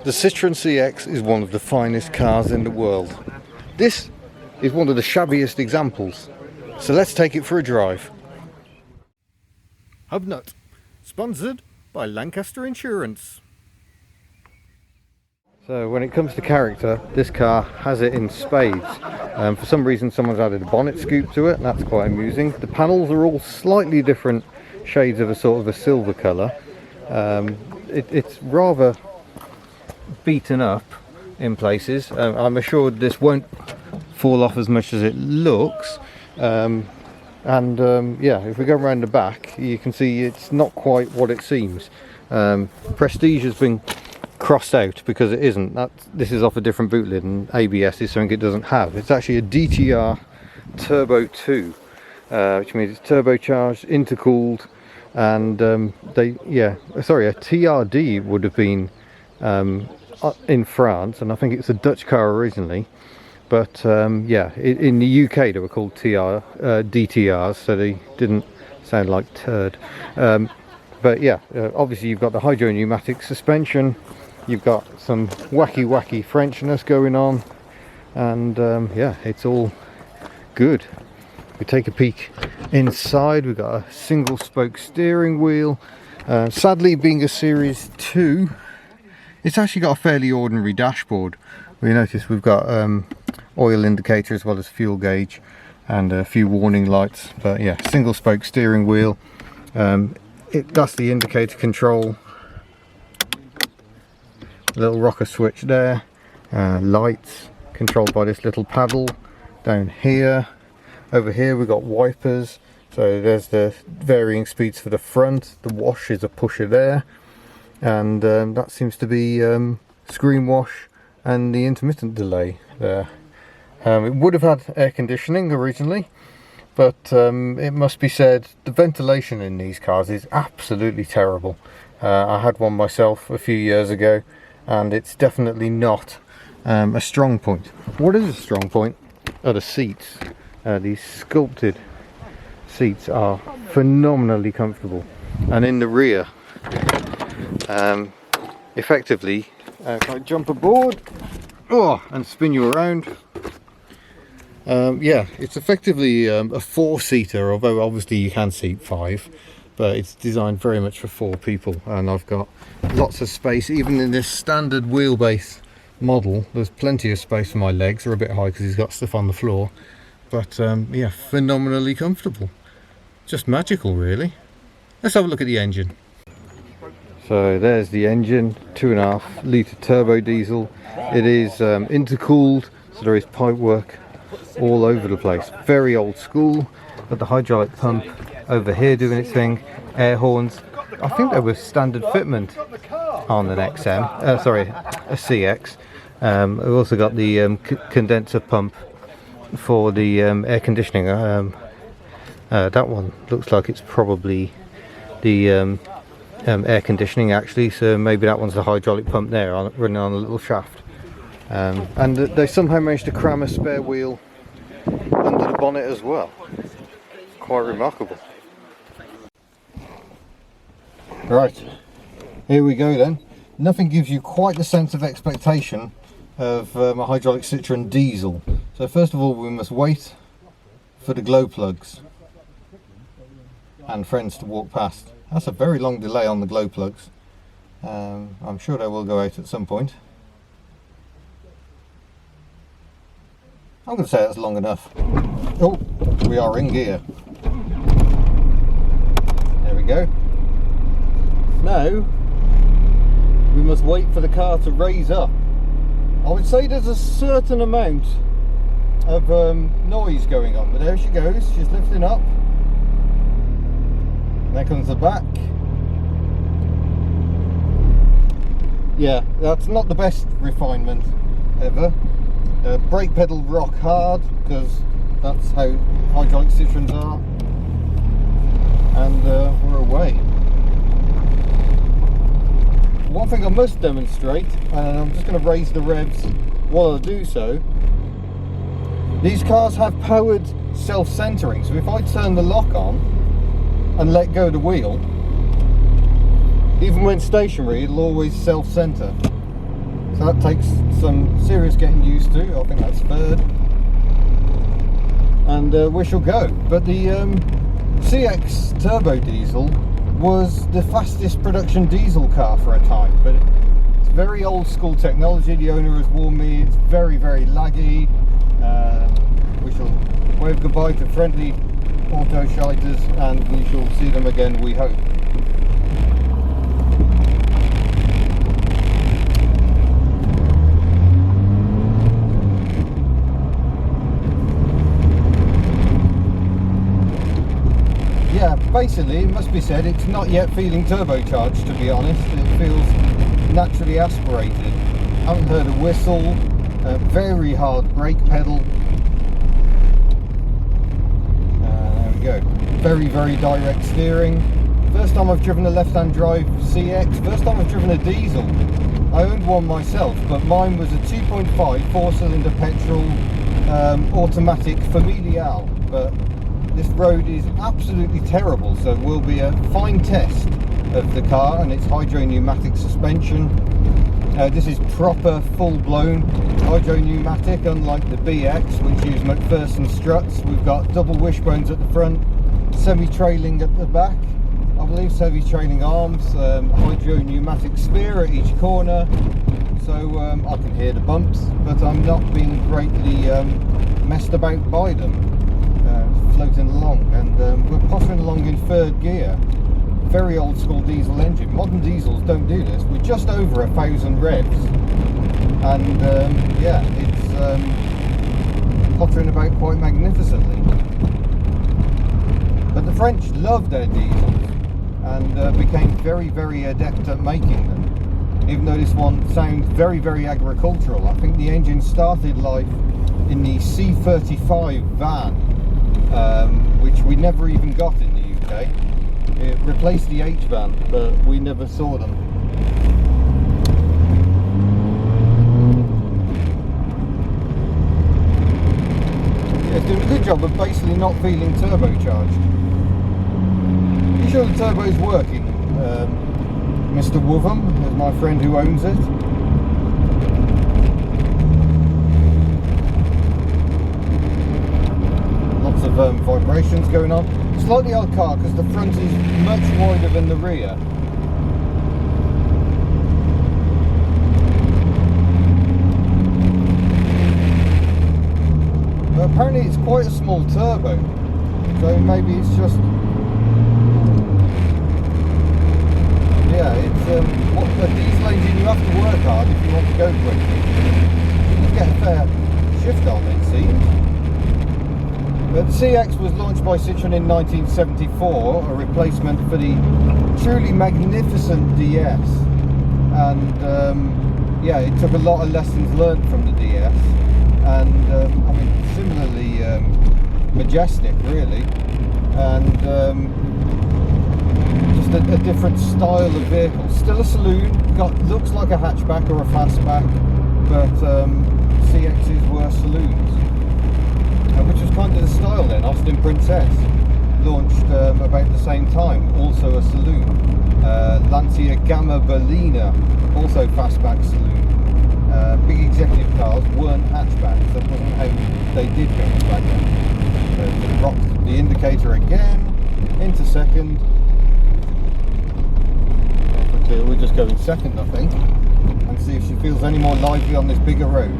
The Citroen CX is one of the finest cars in the world. This is one of the shabbiest examples, so let's take it for a drive. Hubnut, sponsored by Lancaster Insurance. So when it comes to character, this car has it in spades. For some reason someone's added a bonnet scoop to it, and that's quite amusing. The panels are all slightly different shades of a sort of a silver colour. It's rather beaten up in places. I'm assured this won't fall off as much as it looks. Yeah, if we go around the back, you can see it's not quite what it seems. Prestige has been crossed out because it isn't. This is off a different boot lid, and ABS is something it doesn't have. It's actually a DTR Turbo 2, which means it's turbocharged, intercooled, and a TRD would have been in France, and I think it's a Dutch car originally, but in the UK they were called DTRs, so they didn't sound like turd. But yeah, obviously you've got the hydro pneumatic suspension, you've got some wacky Frenchness going on, and yeah, it's all good. We take a peek inside. We've got a single spoke steering wheel. Sadly, being a Series 2, it's actually got a fairly ordinary dashboard. We notice we've got oil indicator as well as fuel gauge and a few warning lights, but yeah, single spoke steering wheel. That's the indicator control, little rocker switch there, lights controlled by this little paddle down here. Over here we've got wipers, so there's the varying speeds for the front. The wash is a pusher there, and that seems to be screen wash and the intermittent delay there. It would have had air conditioning originally, but it must be said the ventilation in these cars is absolutely terrible. I had one myself a few years ago, and it's definitely not a strong point. What is a strong point are the seats. These sculpted seats are phenomenally comfortable, and in the rear, effectively, if I jump aboard and spin you around, yeah, it's effectively a four-seater, although obviously you can seat 5, but it's designed very much for 4 people, and I've got lots of space. Even in this standard wheelbase model, there's plenty of space for my legs. They're a bit high because he's got stuff on the floor, but yeah, phenomenally comfortable. Just magical, really. Let's have a look at the engine. So there's the engine, 2.5 litre turbo diesel. It is intercooled, so there is pipe work all over the place. Very old school. Got the hydraulic pump over here doing its thing. Air horns. I think they were standard fitment on an XM. Sorry, a CX. We've also got the condenser pump for the air conditioning. That one looks like it's probably the air conditioning actually, so maybe that one's the hydraulic pump there running on a little shaft. And they somehow managed to cram a spare wheel under the bonnet as well. Quite remarkable. Right, here we go then. Nothing gives you quite the sense of expectation of a hydraulic Citroen diesel. So first of all, we must wait for the glow plugs and friends to walk past. That's a very long delay on the glow plugs. I'm sure they will go out at some point. I'm going to say that's long enough. Oh, we are in gear. There we go. Now, we must wait for the car to raise up. I would say there's a certain amount of noise going on, but there she goes. She's lifting up. There comes the back. Yeah, that's not the best refinement ever. Brake pedal rock hard, because that's how hydraulic Citroens are. And we're away. One thing I must demonstrate, and I'm just going to raise the revs while I do so. These cars have powered self-centering, so if I turn the lock on and let go of the wheel, even when stationary, it'll always self-center. that takes some serious getting used to. I think that's third, and we shall go. But the CX Turbo diesel was the fastest production diesel car for a time, but it's very old school technology. The owner has warned me it's very, very laggy. We shall wave goodbye to friendly auto shiters, and we shall see them again, we hope. Yeah, basically it must be said it's not yet feeling turbocharged, to be honest. It feels naturally aspirated. Haven't heard a whistle, a very hard brake pedal. There we go. Very, very direct steering. First time I've driven a left-hand drive CX, first time I've driven a diesel. I owned one myself, but mine was a 2.5 4-cylinder petrol automatic familial, but this road is absolutely terrible, so it will be a fine test of the car and its hydro pneumatic suspension. This is proper full-blown hydro pneumatic, unlike the BX, which use McPherson struts. We've got double wishbones at the front, semi-trailing at the back, I believe, semi-trailing arms, hydro pneumatic spear at each corner, so I can hear the bumps, but I'm not being greatly messed about by them. Floating along, and we're pottering along in third gear. Very old school diesel engine. Modern diesels don't do this. We're just over 1,000 revs, and yeah, it's pottering about quite magnificently. But the French love their diesels and became very, very adept at making them, even though this one sounds very, very agricultural. I think the engine started life in the C35 van, which we never even got in the UK. It replaced the H-van, but we never saw them. Yeah, it's doing a good job of basically not feeling turbocharged. You sure the turbo's working, Mr. Wootham, is my friend who owns it. Of vibrations going on. Slightly odd car because the front is much wider than the rear. But apparently it's quite a small turbo, so maybe it's just, yeah, it's what a diesel engine. You have to work hard if you want to go quickly. You get a fair shift on, it seems. But the CX was launched by Citroen in 1974, a replacement for the truly magnificent DS, and yeah, it took a lot of lessons learned from the DS, and I mean, similarly majestic, really, and just a different style of vehicle. Still a saloon, looks like a hatchback or a fastback, but CXs were saloons. Which was kind of the style then. Austin Princess launched about the same time, also a saloon. Lancia Gamma Berlina, also fastback saloon. Big executive cars weren't hatchbacks, that wasn't how they did go back then. So just dropped the indicator again, into second. We're just going second, I think, and see if she feels any more lively on this bigger road.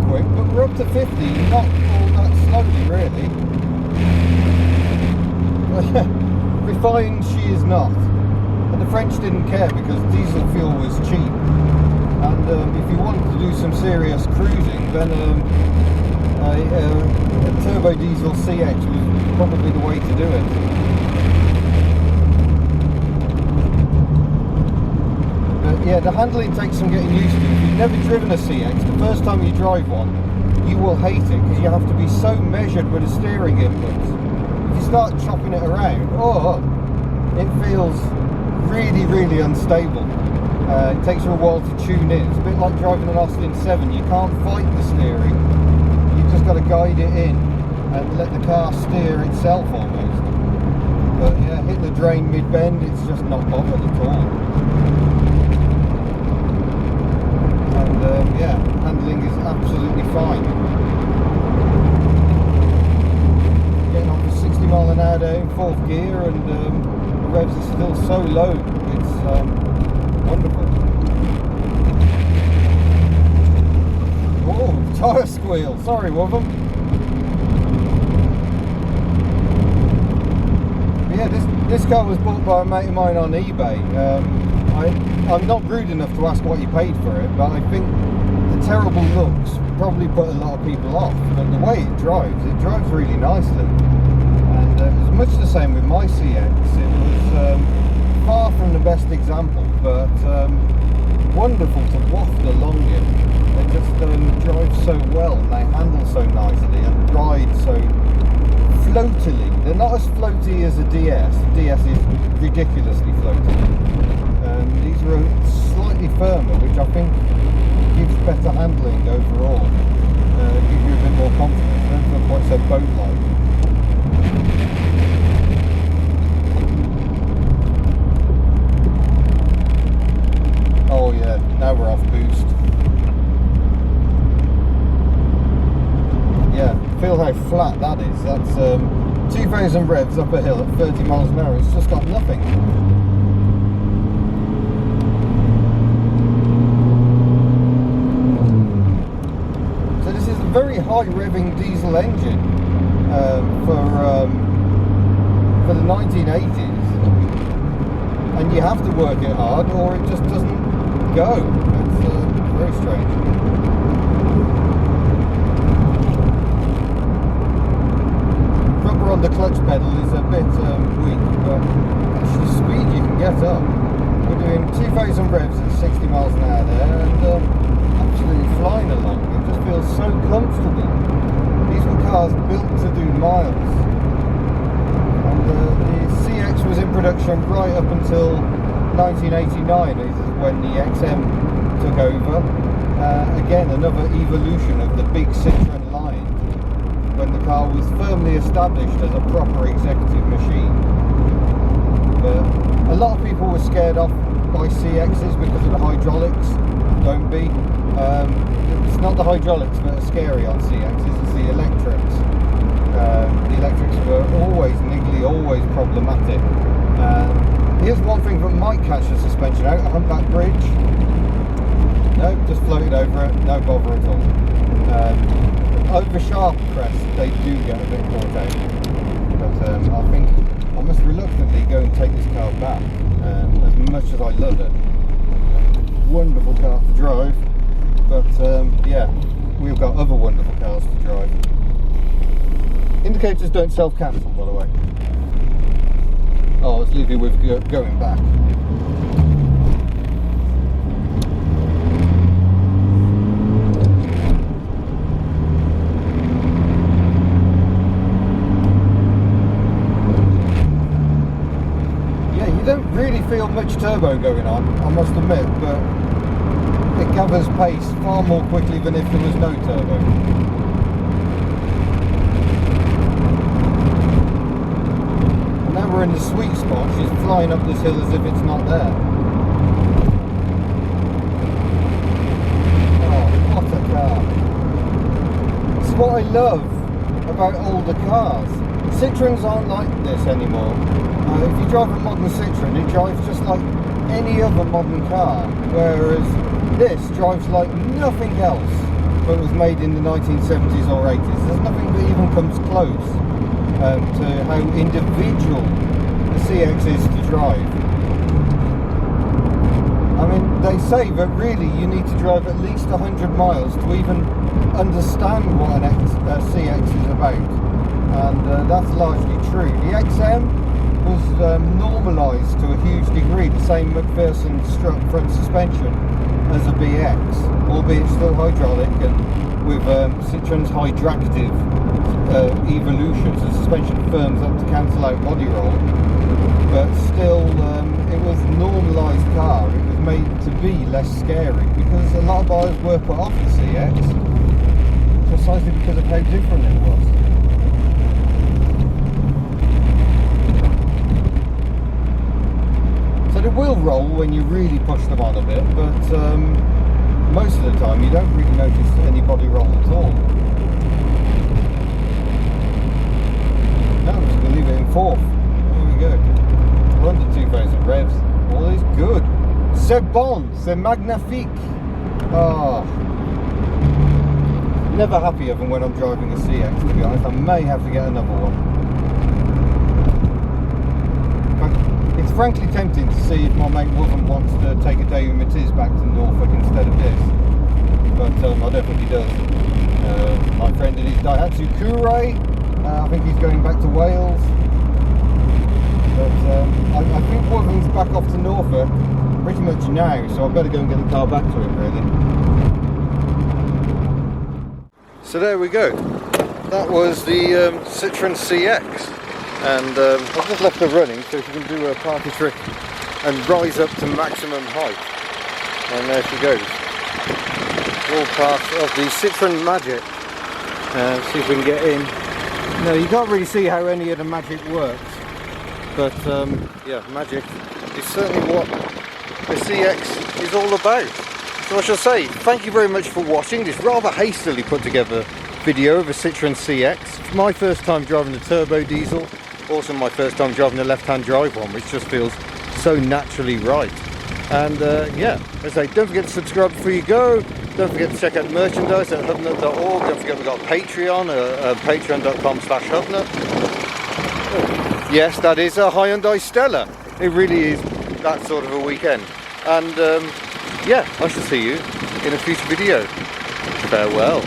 Quick, but we're up to 50, not all that slowly, really. Refined she is not, and the French didn't care because diesel fuel was cheap, and if you wanted to do some serious cruising, then a turbo diesel CX was probably the way to do it. Yeah, the handling takes some getting used to. If you've never driven a CX, the first time you drive one, you will hate it because you have to be so measured with the steering inputs. If you start chopping it around, oh, it feels really, really unstable. It takes you a while to tune in. It's a bit like driving an Austin 7. You can't fight the steering. You've just got to guide it in. and let the car steer itself almost. But yeah, hit the drain mid-bend, it's just not bothered at all. And yeah, handling is absolutely fine. Getting on for 60 mile an hour there in 4th gear, and the revs are still so low. It's wonderful. Oh, tyre squeal. Sorry, Wotham. Yeah, this car was bought by a mate of mine on eBay. I'm not rude enough to ask what he paid for it, but I think the terrible looks probably put a lot of people off. But the way it drives really nicely. And it was much the same with my CX. It was far from the best example, but wonderful to waft along in. They just drive so well, and they handle so nicely, and ride so floatily. They're not as floaty as a DS. The DS is ridiculously floaty. These are slightly firmer, which I think gives better handling overall. Gives you a bit more confidence. They don't feel quite so boat-like. Oh yeah, now we're off boost. Yeah, feel how flat that is. That's 2,000 revs up a hill at 30 miles an hour. It's just got nothing. So this is a very high revving diesel engine for the 1980s, and you have to work it hard or it just doesn't go. It's very strange. Rubber on the clutch pedal is a bit weak, but that's the speed you can get up. We're doing 2,000 revs at 60 miles an hour there, and absolutely flying along. It just feels so comfortable. These were cars built to do miles. And the CX was in production right up until 1989. This is when the XM took over. Again, another evolution of the big Citroen line, when the car was firmly established as a proper executive machine. But a lot of people were scared off by CXs because of the hydraulics. Don't be. It's not the hydraulics that are scary on CXs, it's the electrics. The electrics were always niggly, always problematic. Here's one thing that might catch the suspension out: a humpback bridge. No, just floated over it, no bother at all. Over sharp crests, they do get a bit caught out. But I think I must reluctantly go and take this car back, as much as I love it. Wonderful car to drive, but yeah, we've got other wonderful cars to drive. Indicators don't self-cancel, by the way. Oh, let's leave you with going back. You don't really feel much turbo going on, I must admit, but it gathers pace far more quickly than if there was no turbo. And now we're in the sweet spot. She's flying up this hill as if it's not there. Oh, what a car. It's what I love about older cars. Citroens aren't like this anymore. If you drive a modern Citroen, it drives just like any other modern car, whereas this drives like nothing else that was made in the 1970s or 80s. There's nothing that even comes close to how individual the CX is to drive. I mean, they say that really you need to drive at least 100 miles to even understand what an CX is about. And that's largely true. The XM was normalised to a huge degree, the same McPherson strut front suspension as a BX, albeit still hydraulic and with Citroen's hydractive evolutions. The suspension firms up to cancel out body roll, but still it was a normalised car. It was made to be less scary because a lot of buyers were put off the CX precisely because of how different it was. roll when you really push them on a bit, but most of the time you don't really notice any body roll at all. Now I'm just going to leave it in fourth. There we go. We're under 2,000 revs. All is good. C'est bon, c'est magnifique. Oh. Never happier than when I'm driving a CX, to be honest. I may have to get another one. It's frankly tempting to see if my mate Wolfram wants to take a day with Matiz back to Norfolk instead of this. But I don't think he does. My friend in his Daihatsu Kure, I think he's going back to Wales. But I think Wolfram's back off to Norfolk pretty much now, so I better go and get the car back to him, really. So there we go. That was the Citroen CX, and I've just left her running so she can do a party trick and rise up to maximum height. And there she goes. All part of the Citroen Magic. See if we can get in. No, you can't really see how any of the magic works, but yeah, magic is certainly what the CX is all about. So I shall say, thank you very much for watching this rather hastily put together video of a Citroen CX. It's my first time driving a turbo diesel, also my first time driving a left-hand drive one, which just feels so naturally right. And yeah, as I say, don't forget to subscribe before you go. Don't forget to check out the merchandise at hubnut.org. Don't forget we've got Patreon, patreon.com/hubnut. Oh, yes, that is a Hyundai Stella. It really is that sort of a weekend. And yeah, I shall see you in a future video. Farewell.